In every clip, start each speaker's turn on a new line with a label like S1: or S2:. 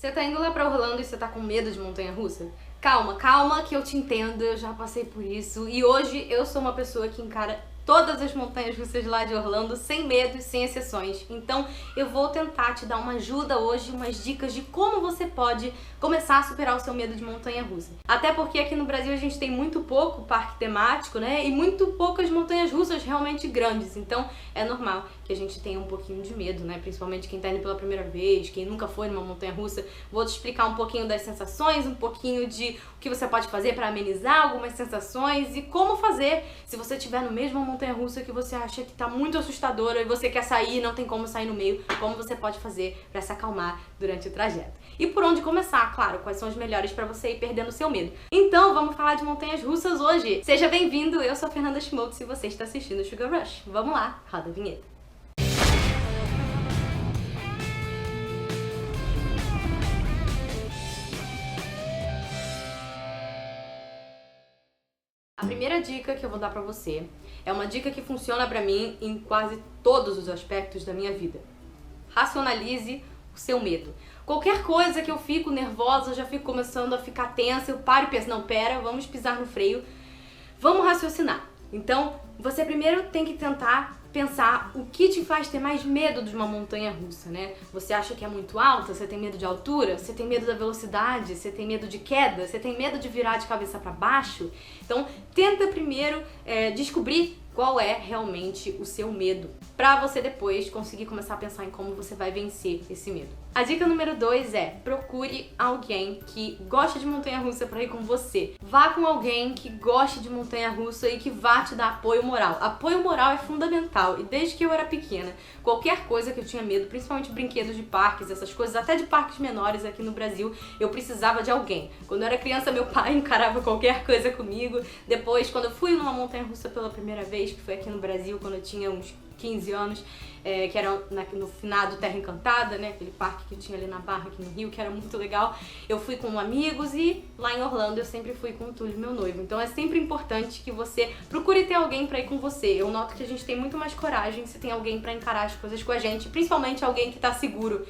S1: Você tá indo lá pra Orlando e você tá com medo de montanha-russa? Calma, calma que eu te entendo, eu já passei por isso. E hoje eu sou uma pessoa que encara todas as montanhas-russas lá de Orlando sem medo e sem exceções. Então eu vou tentar te dar uma ajuda hoje, umas dicas de como você pode começar a superar o seu medo de montanha-russa. Até porque aqui no Brasil a gente tem muito pouco parque temático, né? E muito poucas montanhas-russas realmente grandes. Então é normal que a gente tenha um pouquinho de medo, né? Principalmente quem tá indo pela primeira vez, quem nunca foi numa montanha-russa. Vou te explicar um pouquinho das sensações, um pouquinho de o que você pode fazer para amenizar algumas sensações e como fazer se você estiver no mesmo montanha-russa que você acha que tá muito assustadora e você quer sair e não tem como sair no meio, como você pode fazer para se acalmar durante o trajeto. E por onde começar, claro, quais são os melhores para você ir perdendo o seu medo. Então, vamos falar de montanhas-russas hoje. Seja bem-vindo, eu sou a Fernanda Schmoltz e você está assistindo o Sugar Rush. Vamos lá, roda a vinheta. A primeira dica que eu vou dar pra você é uma dica que funciona pra mim em quase todos os aspectos da minha vida. Racionalize o seu medo. Qualquer coisa que eu fico nervosa, eu já fico começando a ficar tensa, eu paro e penso, não, pera, vamos pisar no freio, vamos raciocinar. Então, você primeiro tem que tentar pensar o que te faz ter mais medo de uma montanha-russa, né? Você acha que é muito alta? Você tem medo de altura? Você tem medo da velocidade? Você tem medo de queda? Você tem medo de virar de cabeça para baixo? Então, tenta primeiro descobrir qual é realmente o seu medo, pra você depois conseguir começar a pensar em como você vai vencer esse medo. A dica número 2 é: procure alguém que goste de montanha-russa pra ir com você. Vá com alguém que goste de montanha-russa e que vá te dar apoio moral. Apoio moral é fundamental e desde que eu era pequena, qualquer coisa que eu tinha medo, principalmente brinquedos de parques, essas coisas, até de parques menores aqui no Brasil, eu precisava de alguém. Quando eu era criança, meu pai encarava qualquer coisa comigo. Depois, quando eu fui numa montanha-russa pela primeira vez, que foi aqui no Brasil, quando eu tinha uns 15 anos, que era no finado Terra Encantada, né? Aquele parque que tinha ali na Barra, aqui no Rio, que era muito legal. Eu fui com amigos e lá em Orlando eu sempre fui com o Túlio, meu noivo. Então é sempre importante que você procure ter alguém pra ir com você. Eu noto que a gente tem muito mais coragem se tem alguém pra encarar as coisas com a gente, principalmente alguém que tá seguro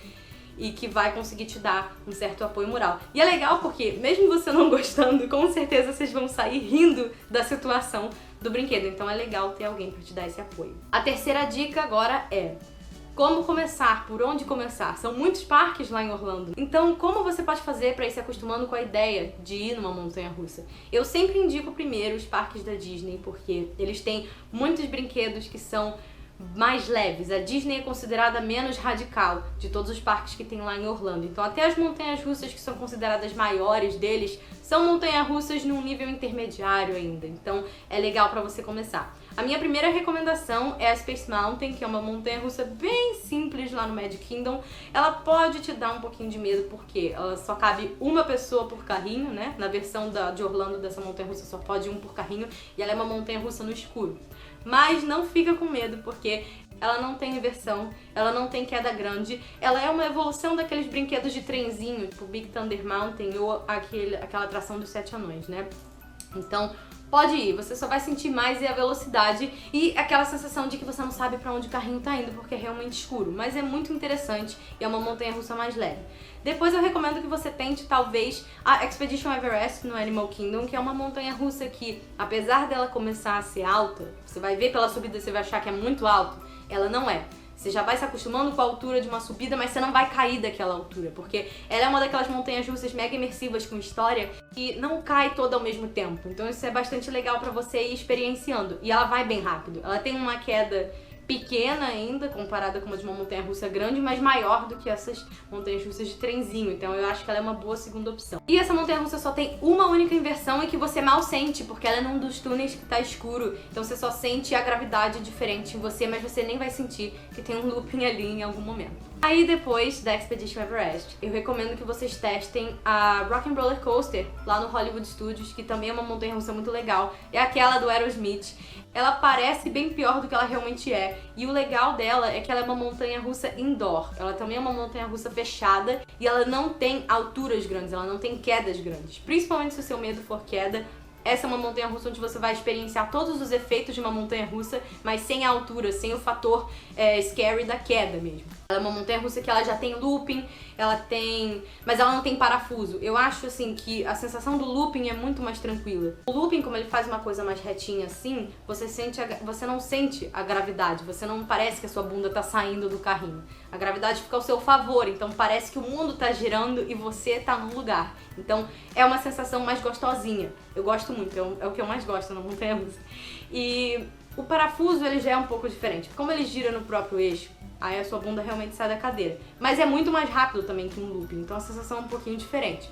S1: e que vai conseguir te dar um certo apoio moral. E é legal porque, mesmo você não gostando, com certeza vocês vão sair rindo da situação do brinquedo. Então é legal ter alguém pra te dar esse apoio. A terceira dica agora é: como começar? Por onde começar? São muitos parques lá em Orlando. Então, como você pode fazer para ir se acostumando com a ideia de ir numa montanha-russa? Eu sempre indico primeiro os parques da Disney, porque eles têm muitos brinquedos que são mais leves. A Disney é considerada menos radical de todos os parques que tem lá em Orlando. Então até as montanhas-russas que são consideradas maiores deles são montanhas-russas num nível intermediário ainda. Então é legal pra você começar. A minha primeira recomendação é a Space Mountain, que é uma montanha-russa bem simples lá no Magic Kingdom. Ela pode te dar um pouquinho de medo porque ela só cabe uma pessoa por carrinho, né? Na versão de Orlando dessa montanha-russa só pode um por carrinho e ela é uma montanha-russa no escuro. Mas não fica com medo, porque ela não tem inversão, ela não tem queda grande, ela é uma evolução daqueles brinquedos de trenzinho, tipo Big Thunder Mountain ou aquela atração dos 7 anões, né? Então, pode ir, você só vai sentir mais a velocidade e aquela sensação de que você não sabe pra onde o carrinho tá indo, porque é realmente escuro. Mas é muito interessante e é uma montanha-russa mais leve. Depois eu recomendo que você tente, talvez, a Expedition Everest no Animal Kingdom, que é uma montanha-russa que, apesar dela começar a ser alta, você vai ver pela subida, você vai achar que é muito alto, ela não é. Você já vai se acostumando com a altura de uma subida, mas você não vai cair daquela altura, porque ela é uma daquelas montanhas-russas mega imersivas com história que não cai toda ao mesmo tempo. Então isso é bastante legal pra você ir experienciando. E ela vai bem rápido. Ela tem uma queda pequena ainda, comparada com uma de uma montanha-russa grande, mas maior do que essas montanhas-russas de trenzinho. Então eu acho que ela é uma boa segunda opção. E essa montanha-russa só tem uma única inversão e que você mal sente, porque ela é num dos túneis que tá escuro. Então você só sente a gravidade diferente em você, mas você nem vai sentir que tem um looping ali em algum momento. Aí depois da Expedition Everest, eu recomendo que vocês testem a Rock and Roller Coaster lá no Hollywood Studios, que também é uma montanha-russa muito legal. É aquela do Aerosmith. Ela parece bem pior do que ela realmente é. E o legal dela é que ela é uma montanha-russa indoor. Ela também é uma montanha-russa fechada e ela não tem alturas grandes, ela não tem quedas grandes. Principalmente se o seu medo for queda, essa é uma montanha-russa onde você vai experienciar todos os efeitos de uma montanha-russa, mas sem a altura, sem o fator scary da queda mesmo. Ela é uma montanha-russa que ela já tem looping, mas ela não tem parafuso. Eu acho, assim, que a sensação do looping é muito mais tranquila. O looping, como ele faz uma coisa mais retinha assim, você não sente a gravidade, você não parece que a sua bunda tá saindo do carrinho. A gravidade fica ao seu favor, então parece que o mundo tá girando e você tá num lugar. Então é uma sensação mais gostosinha. Eu gosto muito, é o que eu mais gosto na montanha-russa. E o parafuso, ele já é um pouco diferente. Como ele gira no próprio eixo, aí a sua bunda realmente sai da cadeira. Mas é muito mais rápido também que um looping, então a sensação é um pouquinho diferente.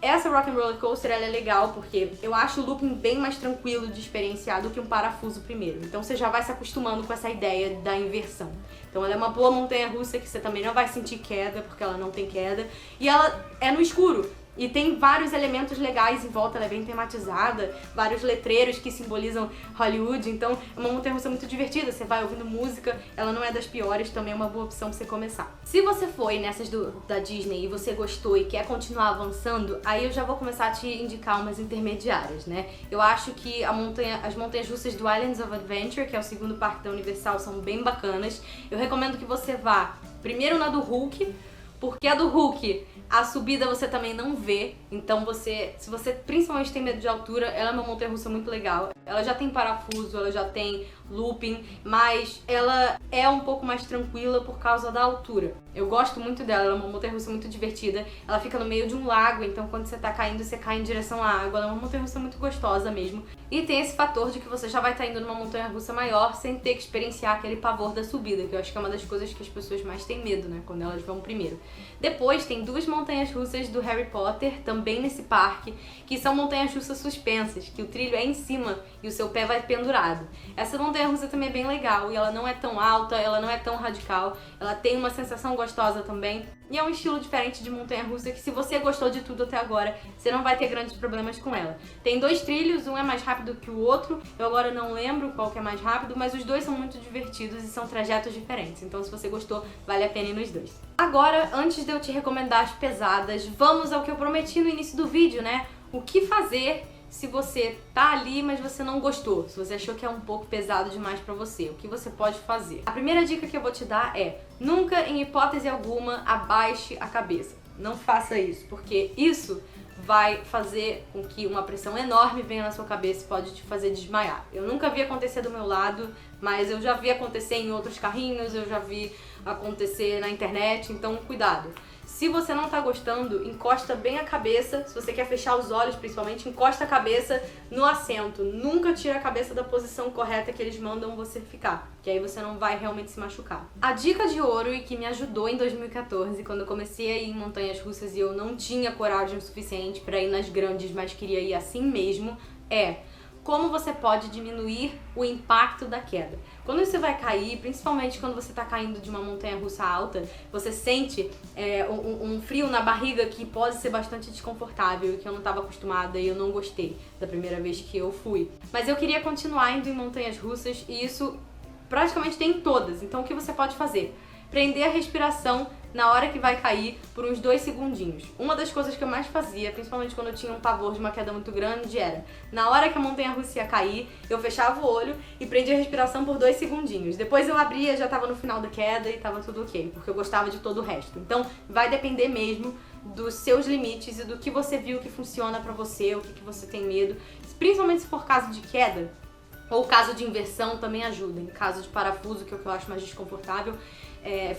S1: Essa Rock and Roller Coaster, ela é legal porque eu acho o looping bem mais tranquilo de experienciar do que um parafuso primeiro. Então você já vai se acostumando com essa ideia da inversão. Então ela é uma boa montanha-russa que você também não vai sentir queda, porque ela não tem queda. E ela é no escuro. E tem vários elementos legais em volta, ela é bem tematizada, vários letreiros que simbolizam Hollywood, então é uma montanha-russa muito divertida, você vai ouvindo música, ela não é das piores, também é uma boa opção pra você começar. Se você foi nessas da Disney e você gostou e quer continuar avançando, aí eu já vou começar a te indicar umas intermediárias, né? Eu acho que as montanhas-russas do Islands of Adventure, que é o segundo parque da Universal, são bem bacanas. Eu recomendo que você vá primeiro na do Hulk, porque a do Hulk, a subida você também não vê, então se você principalmente tem medo de altura, ela é uma montanha-russa muito legal. Ela já tem parafuso, ela já tem looping, mas ela é um pouco mais tranquila por causa da altura. Eu gosto muito dela, ela é uma montanha-russa muito divertida. Ela fica no meio de um lago, então quando você tá caindo, você cai em direção à água. Ela é uma montanha-russa muito gostosa mesmo. E tem esse fator de que você já vai estar indo numa montanha-russa maior sem ter que experienciar aquele pavor da subida, que eu acho que é uma das coisas que as pessoas mais têm medo, né, quando elas vão primeiro. Depois tem duas montanhas-russas do Harry Potter, também nesse parque, que são montanhas-russas suspensas, que o trilho é em cima e o seu pé vai pendurado. Essa montanha-russa também é bem legal e ela não é tão alta, ela não é tão radical, ela tem uma sensação gostosa também. E é um estilo diferente de montanha-russa que, se você gostou de tudo até agora, você não vai ter grandes problemas com ela. Tem dois trilhos, um é mais rápido que o outro, eu agora não lembro qual que é mais rápido, mas os dois são muito divertidos e são trajetos diferentes, então se você gostou, vale a pena ir nos dois. Agora, antes de eu te recomendar as pesadas, vamos ao que eu prometi no início do vídeo, né? O que fazer se você tá ali, mas você não gostou, se você achou que é um pouco pesado demais pra você, o que você pode fazer? A primeira dica que eu vou te dar é: nunca, em hipótese alguma, abaixe a cabeça. Não faça isso, porque isso vai fazer com que uma pressão enorme venha na sua cabeça e pode te fazer desmaiar. Eu nunca vi acontecer do meu lado, mas eu já vi acontecer em outros carrinhos, eu já vi acontecer na internet, então cuidado. Se você não tá gostando, encosta bem a cabeça, se você quer fechar os olhos principalmente, encosta a cabeça no assento. Nunca tira a cabeça da posição correta que eles mandam você ficar, que aí você não vai realmente se machucar. A dica de ouro e que me ajudou em 2014, quando eu comecei a ir em montanhas russas e eu não tinha coragem o suficiente pra ir nas grandes, mas queria ir assim mesmo, é: como você pode diminuir o impacto da queda. Quando você vai cair, principalmente quando você está caindo de uma montanha-russa alta, você sente um frio na barriga que pode ser bastante desconfortável e que eu não estava acostumada e eu não gostei da primeira vez que eu fui. Mas eu queria continuar indo em montanhas russas e isso praticamente tem em todas. Então o que você pode fazer? Prender a respiração na hora que vai cair por uns 2 segundinhos. Uma das coisas que eu mais fazia, principalmente quando eu tinha um pavor de uma queda muito grande, era: na hora que a montanha-russa ia cair, eu fechava o olho e prendia a respiração por 2 segundinhos. Depois eu abria, já tava no final da queda e tava tudo ok, porque eu gostava de todo o resto. Então vai depender mesmo dos seus limites e do que você viu que funciona pra você, o que você tem medo. Principalmente se for caso de queda, ou caso de inversão também ajuda. Em caso de parafuso, que é o que eu acho mais desconfortável,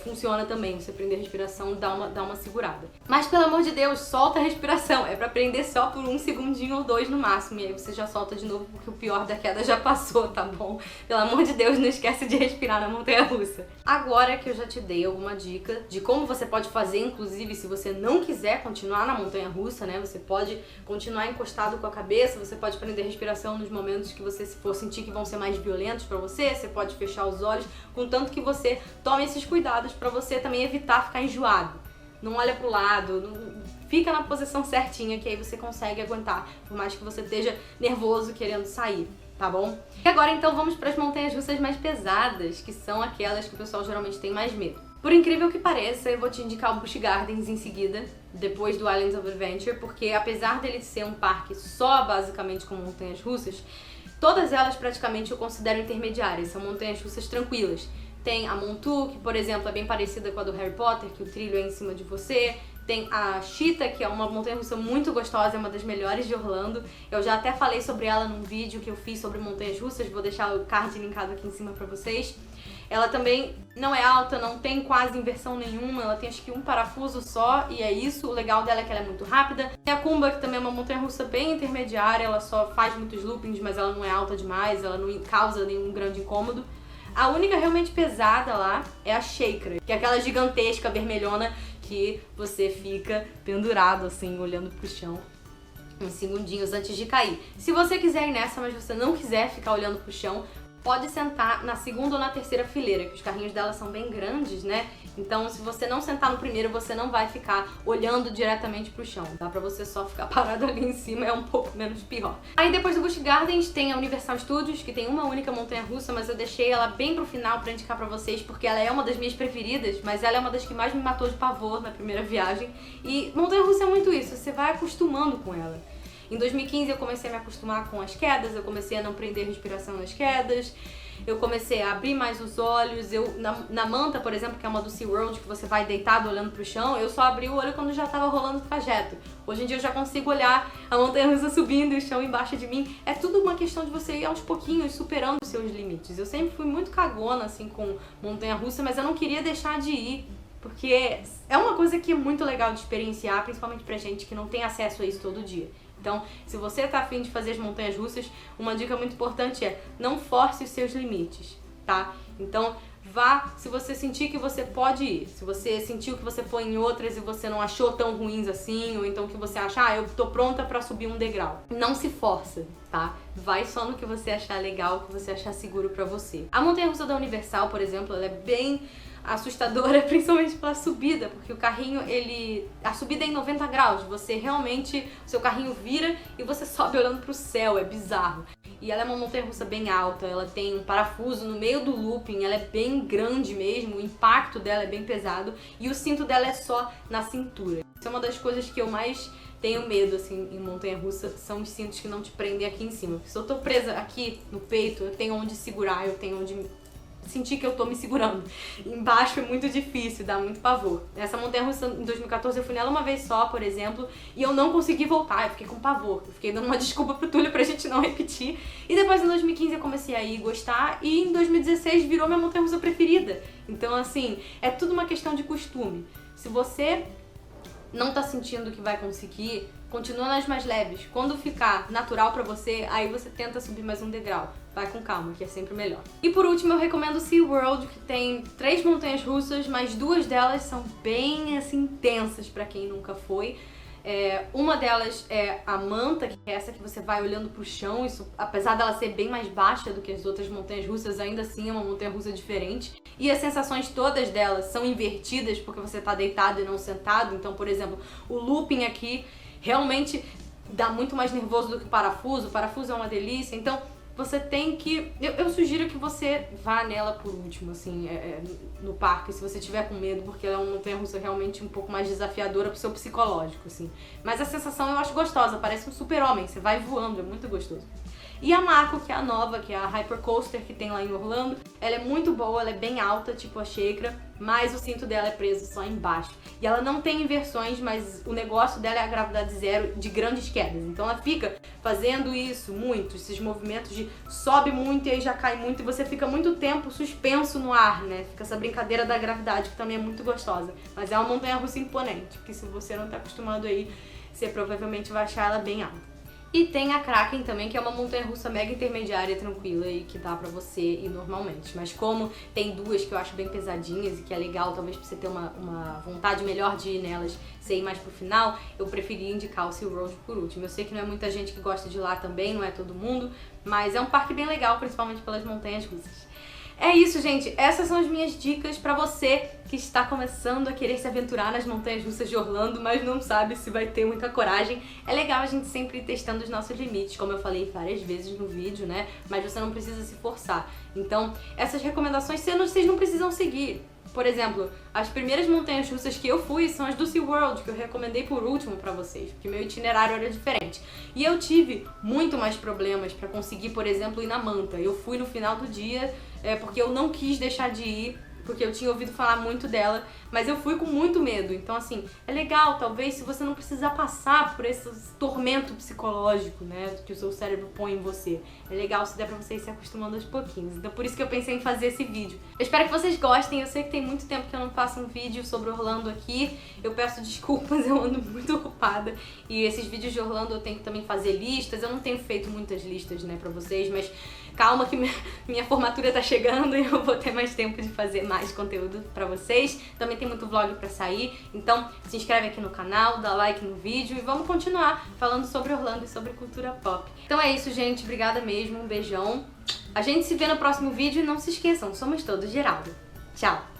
S1: funciona também. Você prender a respiração, dá uma segurada. Mas pelo amor de Deus, solta a respiração. É pra prender só por 1 segundinho ou 2 no máximo. E aí você já solta de novo, porque o pior da queda já passou, tá bom? Pelo amor de Deus, não esquece de respirar na montanha-russa. Agora que eu já te dei alguma dica de como você pode fazer, inclusive se você não quiser continuar na montanha-russa, né? Você pode continuar encostado com a cabeça, você pode prender a respiração nos momentos que você for sentir que vão ser mais violentos pra você, você pode fechar os olhos, contanto que você tome esses cuidados pra você também evitar ficar enjoado. Não olha pro lado, fica na posição certinha, que aí você consegue aguentar, por mais que você esteja nervoso querendo sair, tá bom? E agora então vamos para as montanhas russas mais pesadas, que são aquelas que o pessoal geralmente tem mais medo. Por incrível que pareça, eu vou te indicar o Busch Gardens em seguida, depois do Islands of Adventure, porque apesar dele ser um parque só basicamente com montanhas russas, todas elas praticamente eu considero intermediárias, são montanhas russas tranquilas. Tem a Montu, que por exemplo é bem parecida com a do Harry Potter, que o trilho é em cima de você. Tem a Cheetah, que é uma montanha-russa muito gostosa, é uma das melhores de Orlando. Eu já até falei sobre ela num vídeo que eu fiz sobre montanhas russas, vou deixar o card linkado aqui em cima pra vocês. Ela também não é alta, não tem quase inversão nenhuma, ela tem acho que um parafuso só e é isso. O legal dela é que ela é muito rápida. Tem a Kumba, que também é uma montanha-russa bem intermediária, ela só faz muitos loopings, mas ela não é alta demais, ela não causa nenhum grande incômodo. A única realmente pesada lá é a Shakra, que é aquela gigantesca vermelhona que você fica pendurado assim, olhando pro chão uns segundinhos antes de cair. Se você quiser ir nessa, mas você não quiser ficar olhando pro chão, pode sentar na segunda ou na terceira fileira, que os carrinhos dela são bem grandes, né? Então, se você não sentar no primeiro, você não vai ficar olhando diretamente pro chão. Dá pra você só ficar parado ali em cima, é um pouco menos pior. Aí depois do Busch Gardens tem a Universal Studios, que tem uma única montanha-russa, mas eu deixei ela bem pro final pra indicar pra vocês, porque ela é uma das minhas preferidas, mas ela é uma das que mais me matou de pavor na primeira viagem. E montanha-russa é muito isso, você vai acostumando com ela. Em 2015 eu comecei a me acostumar com as quedas, eu comecei a não prender respiração nas quedas, eu comecei a abrir mais os olhos. Na Manta, por exemplo, que é uma do SeaWorld, que você vai deitado olhando pro chão, eu só abri o olho quando já tava rolando o trajeto. Hoje em dia eu já consigo olhar a montanha-russa subindo e o chão embaixo de mim. É tudo uma questão de você ir aos pouquinhos superando os seus limites. Eu sempre fui muito cagona assim com montanha-russa, mas eu não queria deixar de ir, porque é uma coisa que é muito legal de experienciar, principalmente pra gente que não tem acesso a isso todo dia. Então, se você tá afim de fazer as montanhas russas, uma dica muito importante é não force os seus limites, tá? Então, vá se você sentir que você pode ir. Se você sentiu que você foi em outras e você não achou tão ruins assim, ou então que você acha, eu tô pronta pra subir um degrau. Não se força, tá? Vai só no que você achar legal, que você achar seguro pra você. A montanha-russa da Universal, por exemplo, ela é bem assustadora, principalmente pela subida, porque o carrinho, a subida é em 90 graus, você realmente, o seu carrinho vira e você sobe olhando pro céu, é bizarro. E ela é uma montanha-russa bem alta, ela tem um parafuso no meio do looping, ela é bem grande mesmo, o impacto dela é bem pesado e o cinto dela é só na cintura. Isso é uma das coisas que eu mais tenho medo, assim, em montanha-russa, são os cintos que não te prendem aqui em cima. Porque se eu tô presa aqui no peito, eu tenho onde segurar, eu tenho onde sentir que eu tô me segurando. Embaixo é muito difícil, dá muito pavor. Essa montanha-russa em 2014 eu fui nela uma vez só, por exemplo, e eu não consegui voltar, eu fiquei com pavor. Eu fiquei dando uma desculpa pro Túlio pra gente não repetir. E depois em 2015 eu comecei a ir gostar e em 2016 virou minha montanha-russa preferida. Então assim, é tudo uma questão de costume. Se você não tá sentindo que vai conseguir, continua nas mais leves. Quando ficar natural pra você, aí você tenta subir mais um degrau. Vai com calma, que é sempre melhor. E por último, eu recomendo o SeaWorld, que tem 3 montanhas russas, mas 2 delas são bem, assim, intensas pra quem nunca foi. Uma delas é a Manta, que é essa que você vai olhando pro chão. Isso, apesar dela ser bem mais baixa do que as outras montanhas russas, ainda assim é uma montanha russa diferente. E as sensações todas delas são invertidas, porque você tá deitado e não sentado. Então, por exemplo, o looping aqui realmente dá muito mais nervoso do que o parafuso. O parafuso é uma delícia, então você tem que... Eu sugiro que você vá nela por último, assim, no parque, se você tiver com medo, porque ela é uma montanha-russa realmente um pouco mais desafiadora pro seu psicológico, assim. Mas a sensação eu acho gostosa, parece um super-homem, você vai voando, é muito gostoso. E a Mako, que é a nova, que é a Hypercoaster que tem lá em Orlando, ela é muito boa, ela é bem alta, tipo a Shakra, mas o cinto dela é preso só embaixo. E ela não tem inversões, mas o negócio dela é a gravidade zero de grandes quedas. Então ela fica fazendo isso muito, esses movimentos de sobe muito e aí já cai muito, e você fica muito tempo suspenso no ar, né? Fica essa brincadeira da gravidade, que também é muito gostosa. Mas é uma montanha-russa imponente, que se você não tá acostumado aí, você provavelmente vai achar ela bem alta. E tem a Kraken também, que é uma montanha-russa mega intermediária, tranquila e que dá pra você ir normalmente. Mas como tem 2 que eu acho bem pesadinhas e que é legal, talvez pra você ter uma vontade melhor de ir nelas, você ir mais pro final, eu preferi indicar o SeaWorld por último. Eu sei que não é muita gente que gosta de ir lá também, não é todo mundo, mas é um parque bem legal, principalmente pelas montanhas russas. É isso, gente. Essas são as minhas dicas pra você que está começando a querer se aventurar nas montanhas russas de Orlando, mas não sabe se vai ter muita coragem. É legal a gente sempre ir testando os nossos limites, como eu falei várias vezes no vídeo, né? Mas você não precisa se forçar. Então, essas recomendações vocês não precisam seguir. Por exemplo, as primeiras montanhas russas que eu fui são as do SeaWorld, que eu recomendei por último pra vocês, porque meu itinerário era diferente. E eu tive muito mais problemas pra conseguir, por exemplo, ir na Manta. Eu fui no final do dia, porque eu não quis deixar de ir, porque eu tinha ouvido falar muito dela, mas eu fui com muito medo. Então, assim, é legal, talvez, se você não precisar passar por esse tormento psicológico, né, que o seu cérebro põe em você. É legal se der pra vocês se acostumando aos pouquinhos. Então, por isso que eu pensei em fazer esse vídeo. Eu espero que vocês gostem. Eu sei que tem muito tempo que eu não faço um vídeo sobre Orlando aqui. Eu peço desculpas, eu ando muito ocupada. E esses vídeos de Orlando eu tenho que também fazer listas. Eu não tenho feito muitas listas, né, pra vocês, mas calma que minha formatura tá chegando e eu vou ter mais tempo de fazer mais conteúdo pra vocês. Também tem muito vlog pra sair, então se inscreve aqui no canal, dá like no vídeo e vamos continuar falando sobre Orlando e sobre cultura pop. Então é isso, gente. Obrigada mesmo, um beijão. A gente se vê no próximo vídeo e não se esqueçam, somos todos Geraldo. Tchau!